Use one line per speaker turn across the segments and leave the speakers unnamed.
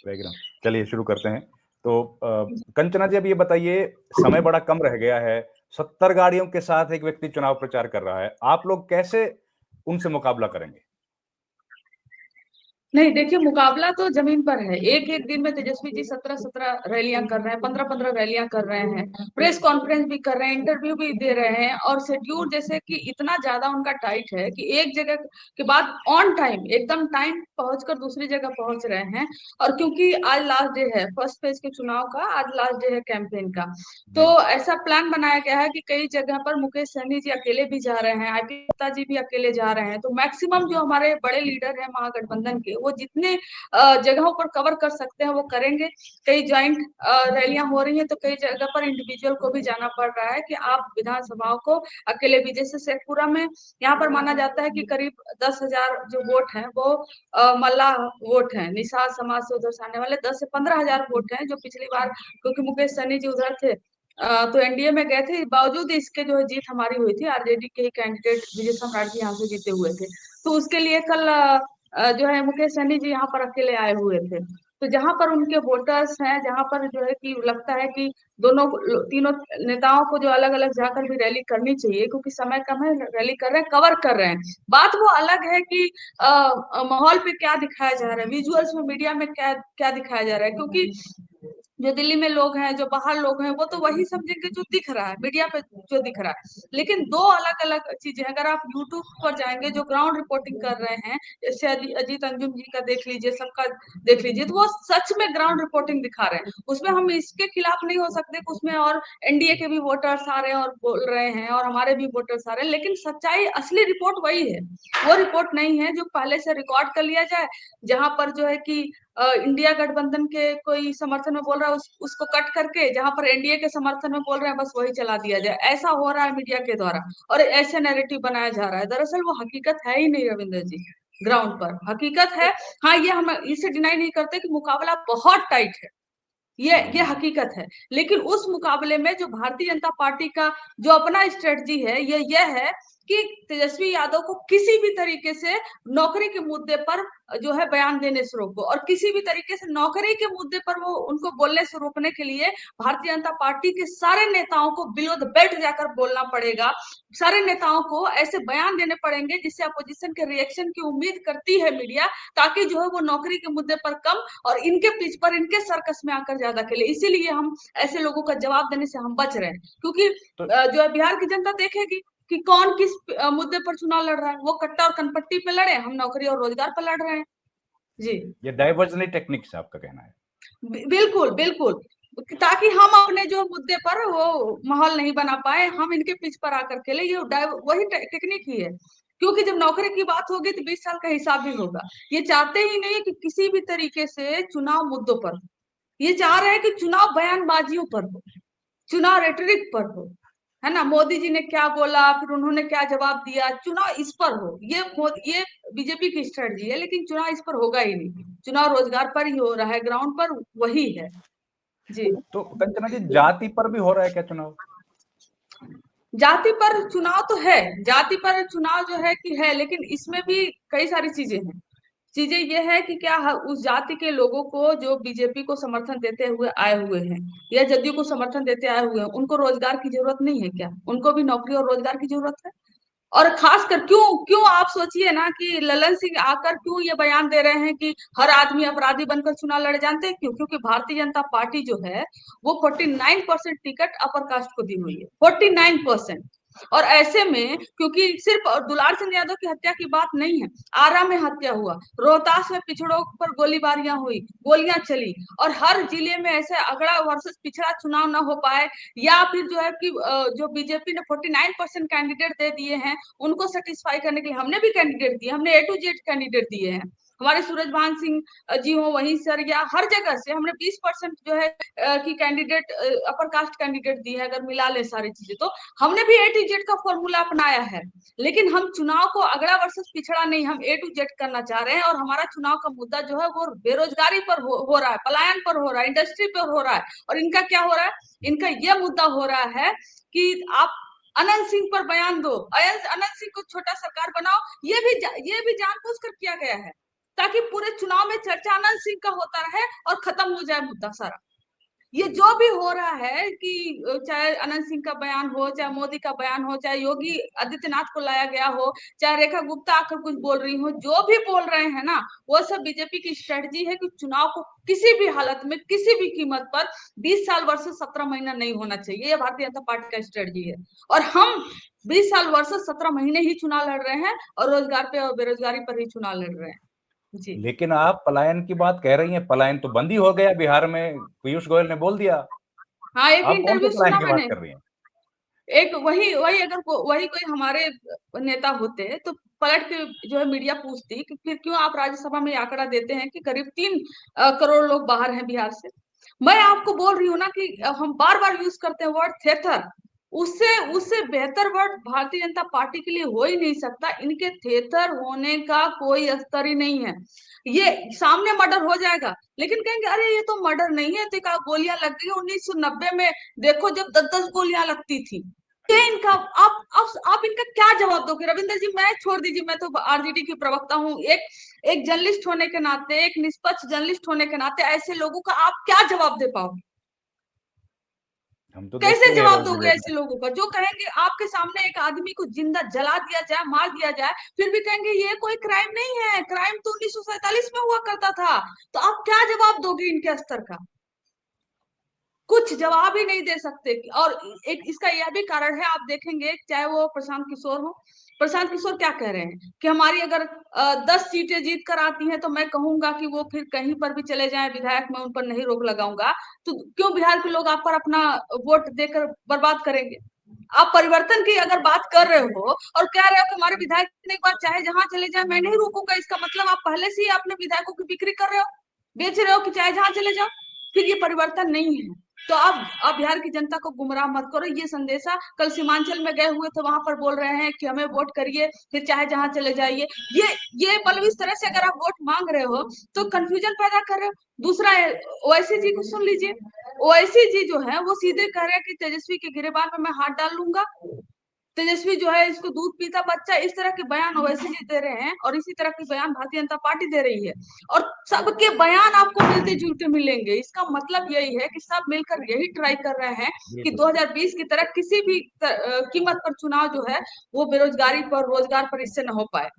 Background. चलिए शुरू करते हैं। तो कंचना जी, अब ये बताइए, समय बड़ा कम रह गया है, 70 गाड़ियों के साथ एक व्यक्ति चुनाव प्रचार कर रहा है, आप लोग कैसे उनसे मुकाबला करेंगे?
नहीं, देखिए, मुकाबला तो जमीन पर है। एक एक दिन में तेजस्वी जी 17-17 रैलियां कर रहे हैं, 15-15 रैलियां कर रहे हैं, प्रेस कॉन्फ्रेंस भी कर रहे हैं, इंटरव्यू भी दे रहे हैं, और शेड्यूल जैसे कि इतना ज्यादा उनका टाइट है कि एक जगह के बाद ऑन टाइम, एकदम टाइम पहुंचकर दूसरी जगह पहुंच रहे हैं। और क्योंकि आज लास्ट डे है फर्स्ट फेज के चुनाव का, आज लास्ट डे है कैंपेन का, तो
जी।
ऐसा प्लान बनाया गया है कि कई जगह पर मुकेश सहनी जी अकेले भी जा रहे हैं, आरती गुप्ता जी भी अकेले जा रहे हैं। तो मैक्सिमम जो हमारे बड़े लीडर हैं महागठबंधन के, वो जितने जगहों पर कवर कर सकते हैं वो करेंगे। कई ज्वाइंट रैलियां हो रही हैं, तो कई जगह पर इंडिविजुअल को भी जाना पड़ रहा है कि आप विधानसभाओं को अकेले भी, जैसे शेखपुरा में यहाँ पर माना जाता है कि करीब 10,000 जो वोट हैं वो मल्लाह वोट हैं, निषाद समाज से उधर से आने वाले 10 से 15 हजार वोट हैं, जो पिछली बार क्योंकि मुकेश सहनी जी उधर थे तो एनडीए में गए थे, बावजूद इसके जो है जीत हमारी हुई थी, आरजेडी के ही कैंडिडेट विजय सम्राट जी यहाँ से जीते हुए थे। तो उसके लिए कल जो है मुकेश सहनी जी यहाँ पर अकेले आए हुए थे। तो जहां पर उनके वोटर्स हैं, जहां पर जो है कि लगता है कि तीनों नेताओं को जो अलग अलग जाकर भी रैली करनी चाहिए, क्योंकि समय कम है, रैली कर रहे हैं, कवर कर रहे हैं। बात वो अलग है कि माहौल पे क्या दिखाया जा रहा है, विजुअल्स में, मीडिया में क्या क्या दिखाया जा रहा है, क्योंकि जो दिल्ली में लोग हैं, जो बाहर लोग हैं, वो तो वही समझेंगे जो दिख रहा है मीडिया पे, जो दिख रहा है। लेकिन दो अलग अलग चीजें, अगर आप यूट्यूब पर जाएंगे, जो ग्राउंड रिपोर्टिंग कर रहे हैं, जैसे अजीत अंजुम जी का देख लीजिए, सबका देख लीजिए, तो वो सच में ग्राउंड रिपोर्टिंग दिखा रहे हैं। उसमें हम इसके खिलाफ नहीं हो सकते कि उसमें और एनडीए के भी वोटर्स आ रहे हैं और बोल रहे हैं, और हमारे भी वोटर्स आ रहे हैं, लेकिन सच्चाई, असली रिपोर्ट वही है। वो रिपोर्ट नहीं है जो पहले से रिकॉर्ड कर लिया जाए, जहां पर जो है कि इंडिया गठबंधन के कोई समर्थन में बोल रहा है, उसको कट करके जहां पर एनडीए के समर्थन में बोल रहे हैं बस वही चला दिया जाए। ऐसा हो रहा है मीडिया के द्वारा, और ऐसे नैरेटिव बनाया जा रहा है। दरअसल वो हकीकत है ही नहीं रविंद्र जी, ग्राउंड पर हकीकत है। हाँ, ये हम इसे डिनाई नहीं करते कि मुकाबला बहुत टाइट है, ये हकीकत है। लेकिन उस मुकाबले में जो भारतीय जनता पार्टी का जो अपना स्ट्रेटजी है, ये है कि तेजस्वी यादव को किसी भी तरीके से नौकरी के मुद्दे पर जो है बयान देने से रोको, और किसी भी तरीके से नौकरी के मुद्दे पर वो उनको बोलने से रोकने के लिए भारतीय जनता पार्टी के सारे नेताओं को बिलो द बेल्ट जाकर बोलना पड़ेगा। सारे नेताओं को ऐसे बयान देने पड़ेंगे जिससे अपोजिशन के रिएक्शन की उम्मीद करती है मीडिया, ताकि जो है वो नौकरी के मुद्दे पर कम और इनके पिच पर, इनके सर्कस में आकर ज्यादा खेले। इसीलिए हम ऐसे लोगों का जवाब देने से हम बच रहे हैं, क्योंकि
तो
जो है बिहार की जनता देखेगी कि कौन किस मुद्दे पर चुनाव लड़ रहा है। वो कट्टा और कनपट्टी पे लड़े, हम नौकरी और रोजगार पर लड़ रहे हैं। जी,
ये डाइवर्जनरी टेक्निक्स आपका कहना है?
बिल्कुल बिल्कुल, ताकि हम अपने जो मुद्दे पर वो माहौल नहीं बना पाए, हम इनके पिच पर आकर खेले। ये वही टेक्निक ही है, क्योंकि जब नौकरी की बात होगी तो 20 साल का हिसाब भी होगा। ये चाहते ही नहीं कि किसी भी तरीके से चुनाव मुद्दों पर हो। ये चाह रहे हैं कि चुनाव बयानबाजियों पर हो, चुनाव रेटरिक पर हो, है ना, मोदी जी ने क्या बोला, फिर उन्होंने क्या जवाब दिया, चुनाव इस पर हो। ये बीजेपी की स्ट्रेटजी है, लेकिन चुनाव इस पर होगा ही नहीं। चुनाव रोजगार पर ही हो रहा है, ग्राउंड पर वही है। जी,
तो कंचना जी, जाति पर भी हो रहा है क्या चुनाव?
जाति पर चुनाव तो है, जाति पर चुनाव जो है कि है, लेकिन इसमें भी कई सारी चीजें हैं। चीजें ये है कि क्या उस जाति के लोगों को जो बीजेपी को समर्थन देते हुए आए हुए हैं, या जदयू को समर्थन देते आए हुए हैं, उनको रोजगार की जरूरत नहीं है क्या? उनको भी नौकरी और रोजगार की जरूरत है। और खासकर क्यों क्यों आप सोचिए ना कि ललन सिंह आकर क्यों ये बयान दे रहे हैं कि हर आदमी अपराधी बनकर चुनाव लड़े? जानते हैं क्यों? क्योंकि भारतीय जनता पार्टी जो है वो 49% टिकट अपर कास्ट को दी हुई है, 49%। और ऐसे में, क्योंकि सिर्फ दुलार सिंह यादव की हत्या की बात नहीं है, आरा में हत्या हुआ, रोहतास में पिछड़ों पर गोलीबारियां हुई, गोलियां चली, और हर जिले में ऐसे अगड़ा वर्सेस पिछड़ा चुनाव ना हो पाए, या फिर जो है कि जो बीजेपी ने 49% कैंडिडेट दे दिए हैं, उनको सेटिस्फाई करने के लिए हमने भी कैंडिडेट दिए, हमने A to Z कैंडिडेट दिए हैं। हमारे सूरजभान सिंह जी हो वहीं सर, या हर जगह से हमने 20% जो है कि कैंडिडेट अपर कास्ट कैंडिडेट दिए हैं, अगर मिला ले सारी चीजें तो। हमने भी A to Z का फॉर्मूला अपनाया है, लेकिन हम चुनाव को अगड़ा वर्सेस पिछड़ा नहीं, हम A to Z करना चाह रहे हैं। और हमारा चुनाव का मुद्दा जो है वो बेरोजगारी पर हो रहा है, पलायन पर हो रहा है, इंडस्ट्री पर हो रहा है। और इनका क्या हो रहा है? इनका यह मुद्दा हो रहा है कि आप अनंत सिंह पर बयान दो, अनंत सिंह को छोटा सरकार बनाओ। ये भी जानबूझकर किया गया है। ताकि पूरे चुनाव में चर्चा अनंत सिंह का होता रहे और खत्म हो जाए मुद्दा सारा। ये जो भी हो रहा है कि चाहे अनंत सिंह का बयान हो, चाहे मोदी का बयान हो, चाहे योगी आदित्यनाथ को लाया गया हो, चाहे रेखा गुप्ता आकर कुछ बोल रही हो, जो भी बोल रहे हैं ना, वो सब बीजेपी की स्ट्रेटजी है कि चुनाव को किसी भी हालत में, किसी भी कीमत पर 20 साल वर्सेस 17 महीना नहीं होना चाहिए। ये भारतीय जनता पार्टी का स्ट्रेटजी है। और हम 20 साल वर्सेस 17 महीने ही चुनाव लड़ रहे हैं और रोजगार पे और बेरोजगारी पर ही चुनाव लड़ रहे हैं। जी।
लेकिन आप पलायन की बात कह रही हैं, पलायन तो बंद ही हो गया बिहार में, पीयूष गोयल ने बोल दिया।
हाँ, एक
आप कौन से
इंटरव्यू
पलायन
सुना
की बात
मैंने।
कर रही हैं?
एक वही वही अगर वही कोई हमारे नेता होते तो पलट के जो है मीडिया पूछती कि फिर क्यों आप राज्यसभा में ये आंकड़ा देते हैं कि करीब 3 करोड़ लोग बाहर हैं बिहार से। मैं आपको बोल रही हूँ ना कि हम बार बार यूज करते हैं वर्ड थेथर। उससे उससे बेहतर वर्ड भारतीय जनता पार्टी के लिए हो ही नहीं सकता। इनके थेथर होने का कोई स्तर ही नहीं है। ये सामने मर्डर हो जाएगा लेकिन कहेंगे अरे ये तो मर्डर नहीं है, तो गोलियां लग गई 1990 में, देखो जब 10-10 गोलियां लगती थी। ये इनका आप इनका क्या जवाब दोगे? रविंद्र जी, मैं छोड़ दीजिए, मैं तो आरजेडी की प्रवक्ता हूँ। एक एक जर्नलिस्ट होने के नाते, एक निष्पक्ष जर्नलिस्ट होने के नाते ऐसे लोगों का आप क्या जवाब दे पाओगे?
हम तो देखते
कैसे
ही हैं
जवाब
रोज
दोगे
डिबेट में।
ऐसे लोगों का जो कहेंगे आपके सामने एक आदमी को जिंदा जला दिया जाए, मार दिया जाए, फिर भी कहेंगे ये कोई क्राइम नहीं है, क्राइम तो 1947 में हुआ करता था। तो आप क्या जवाब दोगे इनके स्तर का? कुछ जवाब ही नहीं दे सकते। और एक इसका यह भी कारण है, आप देखेंगे चाहे वो प्रशांत किशोर हो, प्रशांत किशोर क्या कह रहे हैं कि हमारी अगर 10 सीटें जीत कर आती हैं तो मैं कहूंगा कि वो फिर कहीं पर भी चले जाएं विधायक, मैं उन पर नहीं रोक लगाऊंगा। तो क्यों बिहार के लोग आप पर अपना वोट देकर बर्बाद करेंगे? आप परिवर्तन की अगर बात कर रहे हो और कह रहे हो कि हमारे विधायक एक बार चाहे जहां चले जाए मैं नहीं रोकूंगा, इसका मतलब आप पहले से ही अपने विधायकों की बिक्री कर रहे हो, बेच रहे हो कि चाहे जहां चले जाओ। फिर ये परिवर्तन नहीं है। तो आप बिहार की जनता को गुमराह मत करो। ये संदेशा कल सीमांचल में गए हुए थे, वहां पर बोल रहे हैं कि हमें वोट करिए फिर चाहे जहां चले जाइए। ये मतलब इस तरह से अगर आप वोट मांग रहे हो तो कंफ्यूजन पैदा कर रहे हो। दूसरा ओवैसी जी को सुन लीजिए। ओवैसी जी जो है वो सीधे कह रहे हैं कि तेजस्वी के गिरेबान में मैं हाथ डाल लूंगा, तेजस्वी जो है इसको दूध पीता बच्चा, इस तरह के बयान ओवैसी जी दे रहे हैं और इसी तरह के बयान भारतीय जनता पार्टी दे रही है। और सबके बयान आपको मिलते जुलते मिलेंगे। इसका मतलब यही है कि सब मिलकर यही ट्राई कर रहे हैं कि
बिल्कुल।
2020 की तरह किसी भी कीमत पर चुनाव जो है वो बेरोजगारी पर, रोजगार पर इससे न हो पाए।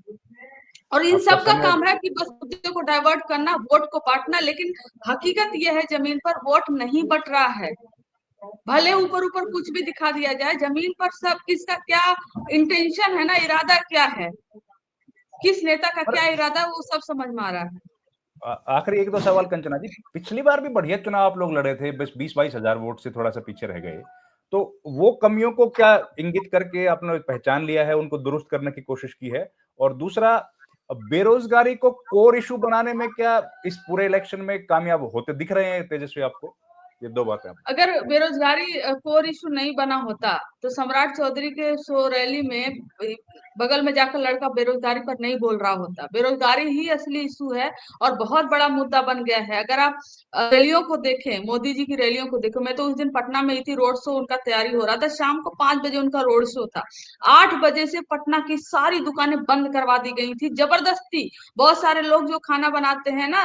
और इन
आपका
सब का
समय।
काम है कि बस मुद्दे को डाइवर्ट करना, वोट को बांटना। लेकिन हकीकत यह है जमीन पर वोट नहीं बट रहा है। भले ऊपर ऊपर कुछ भी दिखा दिया जाए, जमीन पर सब किसका क्या इंटेंशन है ना, इरादा क्या है, किस नेता का
पर
क्या इरादा है, वो सब समझ में आ रहा है।
आखिरी एक दो सवाल कंचना जी, पिछली बार भी बढ़िया चुनाव आप लोग लड़े थे, बस 20-22 हजार वोट से थोड़ा सा पीछे रह गए। तो वो कमियों को क्या इंगित करके आपने पहचान लिया है, उनको दुरुस्त करने की कोशिश की है? और दूसरा, बेरोजगारी को कोर इशू बनाने में क्या इस पूरे इलेक्शन में कामयाब होते दिख रहे हैं तेजस्वी आपको? ये दो बातें।
अगर बेरोजगारी कोर इशू नहीं बना होता तो सम्राट चौधरी के शो रैली में बगल में जाकर लड़का बेरोजगारी पर नहीं बोल रहा होता। बेरोजगारी ही असली इशू है और बहुत बड़ा मुद्दा बन गया है। अगर आप रैलियों को देखें, मोदी जी की रैलियों को देखो, मैं तो उस दिन पटना में ही थी, रोड शो उनका तैयारी हो रहा था, शाम को 5 बजे उनका रोड शो था। 8 बजे से पटना की सारी दुकानें बंद करवा दी गई थी जबरदस्ती। बहुत सारे लोग जो खाना बनाते हैं ना,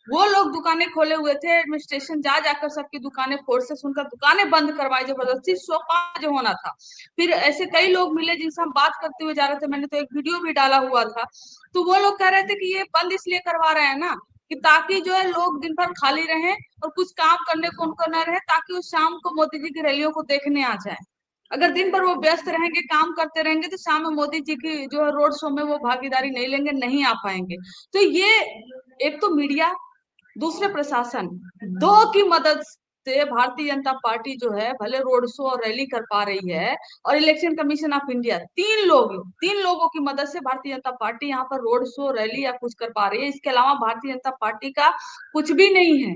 वो लोग दुकानें खोले हुए थे, एडमिनिस्ट्रेशन जा जाकर सबकी दुकानें फोर्सेस उनका दुकानें बंद करवाई जबरदस्ती। शो 5 बजे होना था। फिर ऐसे कई लोग मिले जिनसे हम बात करते हुए जा रहे थे, मैंने तो एक वीडियो भी डाला हुआ था। तो वो लोग कह रहे थे कि ये बंद इसलिए करवा रहे हैं ना कि ताकि जो है लोग दिन भर खाली रहें और कुछ काम करने को उनको न रहे, ताकि वो शाम को मोदी जी की रैलियों को देखने आ जाए। अगर दिन भर वो व्यस्त रहेंगे, काम करते रहेंगे, तो शाम में मोदी जी की जो है रोड शो में वो भागीदारी नहीं लेंगे, नहीं आ पाएंगे। तो ये एक तो मीडिया, दूसरे प्रशासन, दो की मदद से भारतीय जनता पार्टी जो है भले रोड शो और रैली कर पा रही है, और इलेक्शन कमीशन ऑफ इंडिया, 3 लोगों की मदद से भारतीय जनता पार्टी यहाँ पर रोड शो रैली या कुछ कर पा रही है। इसके अलावा भारतीय जनता पार्टी का कुछ भी नहीं है।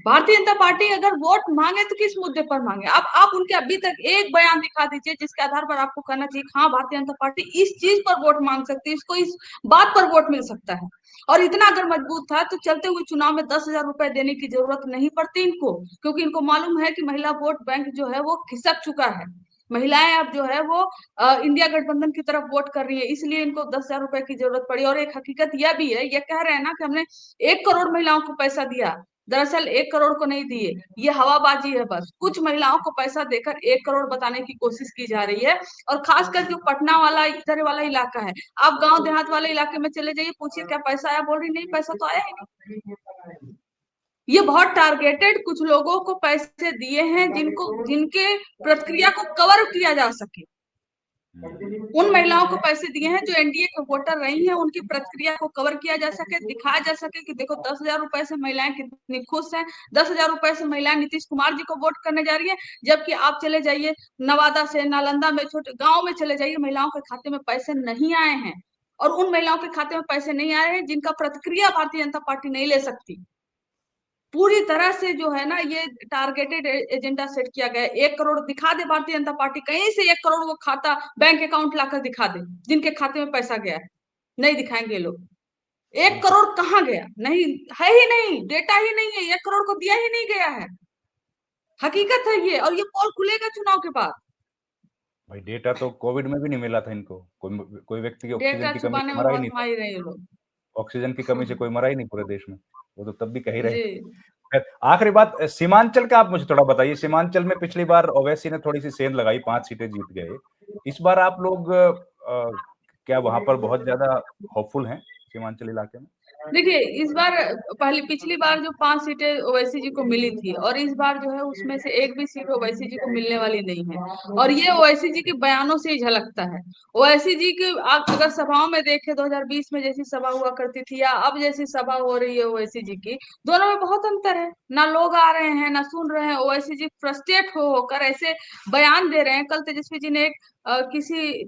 भारतीय जनता पार्टी अगर वोट मांगे तो किस मुद्दे पर मांगे? आप उनके अभी तक एक बयान दिखा दीजिए जिसके आधार पर आपको कहना चाहिए हाँ भारतीय जनता पार्टी इस चीज पर वोट मांग सकती है, इसको इस बात पर वोट मिल सकता है। और इतना अगर मजबूत था तो चलते हुए चुनाव में 10,000 रुपए देने की जरूरत नहीं पड़ती इनको, क्योंकि इनको मालूम है कि महिला वोट बैंक जो है वो खिसक चुका है। महिलाएं अब जो है वो इंडिया गठबंधन की तरफ वोट कर रही है, इसलिए इनको 10,000 रुपए की जरूरत पड़ी। और एक हकीकत यह भी है, ये कह रहे हैं ना कि हमने 1 करोड़ महिलाओं को पैसा दिया, दरअसल 1 करोड़ को नहीं दिए, ये हवाबाजी है बस। कुछ महिलाओं को पैसा देकर 1 करोड़ बताने की कोशिश की जा रही है। और खासकर जो पटना वाला इधर वाला इलाका है, आप गांव देहात वाले इलाके में चले जाइए, पूछिए क्या पैसा आया, बोल रही नहीं पैसा तो आया ही नहीं। ये बहुत टारगेटेड कुछ लोगों को पैसे दिए हैं जिनके प्रक्रिया को कवर किया जा सके। उन महिलाओं को पैसे दिए हैं जो एनडीए के वोटर रही हैं, उनकी प्रक्रिया को कवर किया जा सके, दिखाया जा सके कि देखो 10,000 रुपए से महिलाएं कितनी खुश हैं, 10,000 रुपए से महिलाएं नीतीश कुमार जी को वोट करने जा रही है। जबकि आप चले जाइए नवादा से, नालंदा में, छोटे गांव में चले जाइए, महिलाओं के खाते में पैसे नहीं आए हैं। और उन महिलाओं के खाते में पैसे नहीं आए हैं जिनका प्रतिक्रिया भारतीय जनता पार्टी नहीं ले सकती। पूरी तरह से जो है ना, ये टारगेटेड एजेंडा सेट किया गया है। 1 करोड़ दिखा दे भारतीय जनता पार्टी, कहीं से 1 करोड़ वो खाता बैंक अकाउंट लाकर दिखा दे जिनके खाते में पैसा गया है, नहीं दिखाएंगे लोग। 1 करोड़ कहाँ गया, नहीं है ही नहीं, डेटा ही नहीं है, 1 करोड़ को दिया ही नहीं गया है। हकीकत है ये, और ये पोल खुलेगा चुनाव के बाद।
भाई डेटा तो कोविड में भी नहीं मिला था इनको, कोई व्यक्ति की ऑक्सीजन
डेटा
की कमी
छुपाने
से
में
मरा ही
बहुत
नहीं था।
माहिर रहे ये लोग।
ऑक्सीजन की कमी से कोई मरा ही नहीं पूरे देश में, वो तो तब भी कह ही रहे
जी।
थे। खैर, आखिरी बात सीमांचल का आप मुझे थोड़ा बताइए। सीमांचल में पिछली बार ओवैसी ने थोड़ी सी सेंध लगाई, 5 सीटें जीत गए। इस बार आप लोग क्या वहां पर बहुत ज्यादा होपफुल हैं सीमांचल इलाके में?
देखिए, इस बार पहले पिछली बार जो 5 सीटें ओवैसी जी को मिली थी, और इस बार जो है उसमें से एक भी सीट ओवैसी जी को मिलने वाली नहीं है। और ये ओवैसी जी के बयानों से ही झलकता है। ओवैसी जी की आप अगर सभाओं में देखें, 2020 में जैसी सभा हुआ करती थी या अब जैसी सभा हो रही है ओवैसी जी की, दोनों में बहुत अंतर है। ना लोग आ रहे हैं, ना सुन रहे हैं। ओवैसी जी फ्रस्ट्रेट हो होकर ऐसे बयान दे रहे हैं। कल तेजस्वी जी ने एक किसी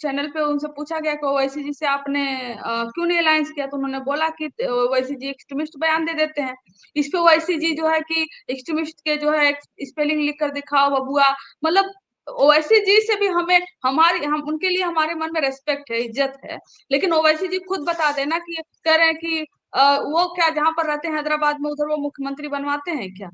चैनल पे उनसे पूछा गया कि ओवैसी जी से आपने क्यों नहीं अलायंस किया, तो उन्होंने बोला कि ओवैसी जी एक्सट्रीमिस्ट बयान दे देते हैं। इस पे ओवैसी जी जो है कि एक्सट्रीमिस्ट के जो है स्पेलिंग लिख कर दिखाओ बबुआ। मतलब ओवैसी जी से भी हमें हम उनके लिए हमारे मन में रेस्पेक्ट है, इज्जत है। लेकिन ओवैसी जी खुद बता देना कि कह रहे हैं कि वो क्या जहां पर रहते हैं हैदराबाद में, उधर वो मुख्यमंत्री बनवाते हैं क्या?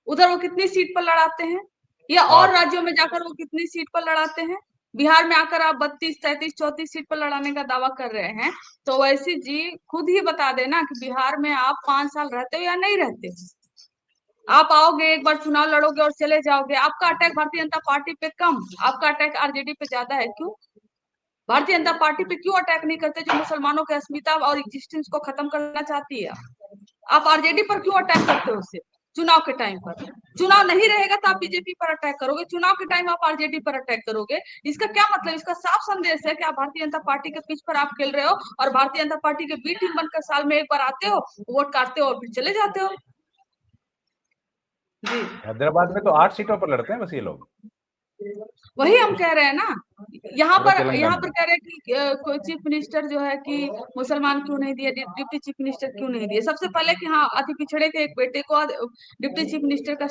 उधर वो कितनी सीट पर लड़ाते हैं, या और
8।
राज्यों में जाकर वो कितनी सीट पर लड़ाते हैं? बिहार में आकर आप 32, 33, 34 सीट पर लड़ाने का दावा कर रहे हैं। तो वैसे जी खुद ही बता देना कि बिहार में आप 5 साल रहते हो या नहीं रहते। आप आओगे, एक बार चुनाव लड़ोगे और चले जाओगे। आपका अटैक भारतीय जनता पार्टी पे कम, आपका अटैक आरजेडी पे ज्यादा है। क्यों भारतीय जनता पार्टी पे क्यों अटैक नहीं करते, जो मुसलमानों की अस्मिता और एग्जिस्टेंस को खत्म करना चाहती है? आप आरजेडी पर क्यों अटैक करते हो उससे? चुनाव के टाइम पर, चुनाव नहीं रहेगा तो आप बीजेपी पर अटैक करोगे, चुनाव के टाइम आप आरजेडी पर अटैक करोगे। इसका क्या मतलब? इसका साफ संदेश है कि आप भारतीय जनता पार्टी के पिच पर आप खेल रहे हो, और भारतीय जनता पार्टी के बी टीम बनकर साल में एक बार आते हो, वोट काटते हो और फिर चले जाते हो। जी।
हैदराबाद में तो 8 सीटों पर लड़ते हैं बस ये लोग,
वही हम कह रहे हैं ना। यहाँ
पूरे
पर यहाँ
तेलंगाना
पर
में।
कह रहे हैं कि कोई चीफ मिनिस्टर जो है कि मुसलमान क्यों नहीं दिए, डिप्टी चीफ मिनिस्टर क्यों नहीं दिए। सबसे पहले कि हाँ, अति पिछड़े के एक बेटे को डिप्टी चीफ मिनिस्टर का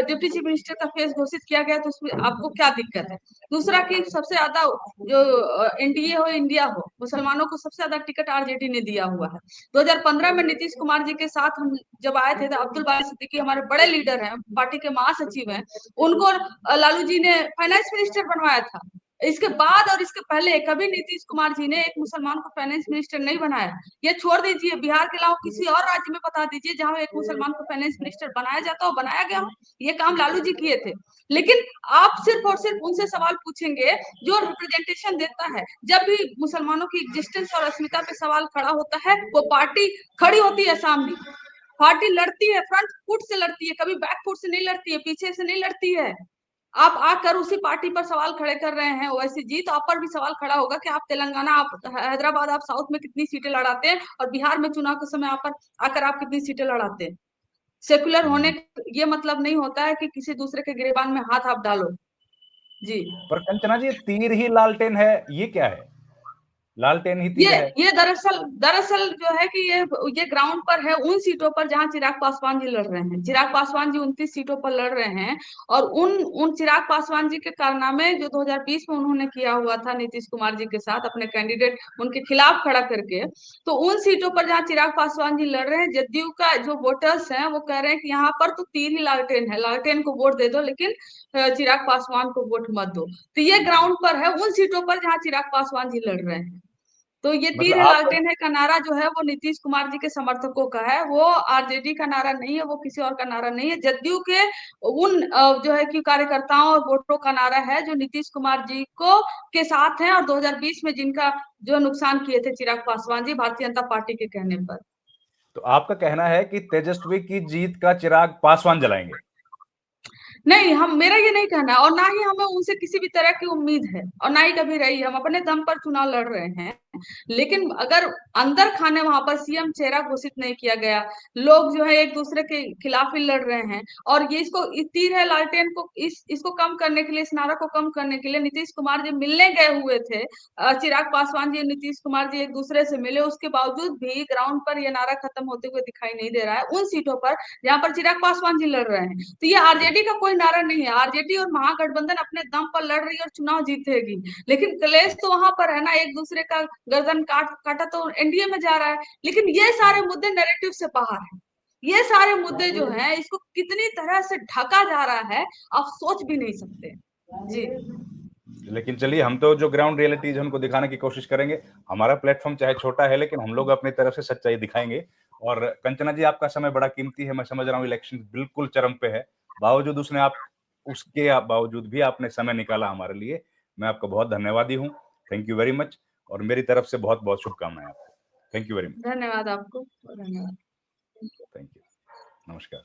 डिप्टी चीफ मिनिस्टर का फेस घोषित किया गया, तो उसमें आपको क्या दिक्कत है? दूसरा कि सबसे ज्यादा जो एनडीए हो, इंडिया हो, मुसलमानों को सबसे ज्यादा टिकट आरजेडी ने दिया हुआ है। 2015 में नीतीश कुमार जी के साथ हम जब आए थे, तो अब्दुल बारी सिद्दीकी हमारे बड़े लीडर हैं, पार्टी के महासचिव हैं, उनको लालू जी ने फाइनेंस मिनिस्टर बनवाया था। इसके बाद और इसके पहले कभी नीतीश कुमार जी ने एक मुसलमान को फाइनेंस मिनिस्टर नहीं बनाया। ये छोड़ दीजिए, बिहार के अलावा किसी और राज्य में बता दीजिए जहां एक मुसलमान को फाइनेंस मिनिस्टर बनाया जाता हो, बनाया गया हो। ये काम लालू जी किए थे। लेकिन आप सिर्फ और सिर्फ उनसे सवाल पूछेंगे जो रिप्रेजेंटेशन देता है। जब भी मुसलमानों की एग्जिस्टेंस और अस्मिता पे सवाल खड़ा होता है, वो पार्टी खड़ी होती है सामने, पार्टी लड़ती है, फ्रंट फुट से लड़ती है, कभी बैक फुट से नहीं लड़ती है, पीछे से नहीं लड़ती है। आप आकर उसी पार्टी पर सवाल खड़े कर रहे हैं ओवैसी जी, तो आप पर भी सवाल खड़ा होगा कि आप तेलंगाना, आप हैदराबाद, आप साउथ में कितनी सीटें लड़ाते हैं, और बिहार में चुनाव के समय आप आकर आप कितनी सीटें लड़ाते हैं। सेकुलर होने का ये मतलब नहीं होता है कि किसी दूसरे के गिरेबान में हाथ आप डालो। जी।
पर कंचना जी, तीर ही लालटेन है, ये क्या है? लालटेन ही तीर है।
ये दरअसल दरअसल जो है कि ये ग्राउंड पर है उन सीटों पर जहां चिराग पासवान जी लड़ रहे हैं। चिराग पासवान जी 29 सीटों पर लड़ रहे हैं, और उन चिराग पासवान जी के कारनामे जो 2020 में उन्होंने किया हुआ था नीतीश कुमार जी के साथ, अपने कैंडिडेट उनके खिलाफ खड़ा करके, तो उन सीटों पर जहां चिराग पासवान जी लड़ रहे हैं, जदयू का जो वोटर्स हैं वो कह रहे हैं कि यहाँ पर तो तीर ही लालटेन है, लालटेन को वोट दे दो, लेकिन चिराग पासवान को वोट मत दो। तो ये ग्राउंड पर है उन सीटों पर जहां चिराग पासवान जी लड़ रहे हैं। तो ये
मतलब
तीर है
आप,
लालटेन है का नारा जो है वो नीतीश कुमार जी के समर्थकों का है, वो आरजेडी का नारा नहीं है, वो किसी और का नारा नहीं है। जदयू के उन जो है कि कार्यकर्ताओं और वोटरों का नारा है जो नीतीश कुमार जी को के साथ हैं, और 2020 में जिनका जो नुकसान किए थे चिराग पासवान जी भारतीय जनता पार्टी के कहने पर।
तो आपका कहना है कि तेजस्वी की जीत का चिराग पासवान जलाएंगे?
नहीं, हम मेरा ये नहीं कहना है, और ना ही हमें उनसे किसी भी तरह की उम्मीद है, और ना ही कभी रही है। हम अपने दम पर चुनाव लड़ रहे हैं, लेकिन अगर अंदर खाने वहां पर सीएम चेहरा घोषित नहीं किया गया, लोग जो है एक दूसरे के खिलाफ ही लड़ रहे हैं, और ये इसको इस तीर है लालटेन को इसको कम करने के लिए, इस नारा को कम करने के लिए नीतीश कुमार जी मिलने गए हुए थे। चिराग पासवान जी नीतीश कुमार जी एक दूसरे से मिले, उसके बावजूद भी ग्राउंड पर ये नारा खत्म होते हुए दिखाई नहीं दे रहा है उन सीटों पर जहां पर चिराग पासवान जी लड़ रहे हैं। तो ये आरजेडी का कोई नारा नहीं है। आरजेडी और महागठबंधन अपने दम पर लड़ रही है और चुनाव जीतेगी, लेकिन क्लेश तो वहां पर है ना, एक दूसरे का गर्दन काटा तो एनडीए में जा रहा है। लेकिन ये सारे मुद्दे नैरेटिव से बाहर है। ये सारे मुद्दे जो हैं इसको कितनी तरह से ढका जा रहा है, आप सोच भी नहीं सकते। जी।
लेकिन चलिए, हम तो जो ग्राउंड रियलिटीज है उनको दिखाने की कोशिश करेंगे। हमारा प्लेटफॉर्म चाहे छोटा है, लेकिन हम लोग अपनी तरफ से सच्चाई दिखाएंगे। और कंचना जी, आपका समय बड़ा कीमती है, मैं समझ रहा हूँ इलेक्शन बिल्कुल चरम पे है, बावजूद उसके बावजूद भी आपने समय निकाला हमारे लिए। मैं आपका बहुत धन्यवादी हूँ। Thank you very much. और मेरी तरफ से बहुत बहुत शुभकामनाएं आपको। Thank you very much.
धन्यवाद आपको, धन्यवाद।
Thank you. नमस्कार।